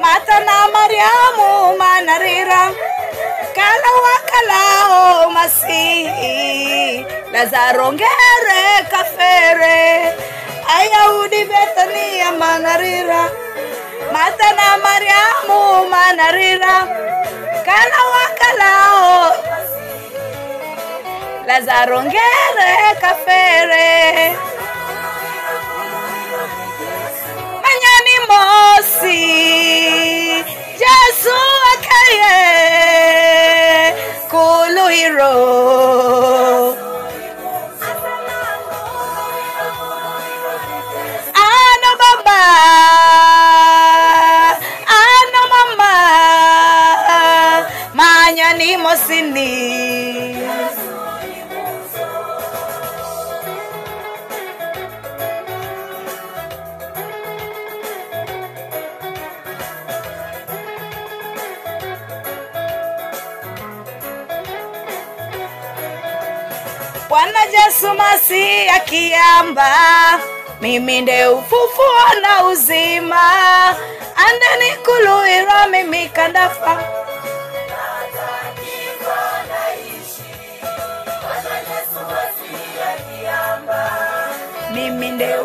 Martha na Mariamu manarira kala wakalao Masihi Lazaro ngere kafere Ayahudi Bethania manarira Martha na Mariamu manarira kala wakalao Lazaro ngere kafere Manyani mosi Jesu akaye kuluhiro Ano mama Manyani mosini Bwana Yesu Masihi akiamba mimi ndiye ufufuo na uzima andeni kuluhiro mimi kandafa mimi ndiye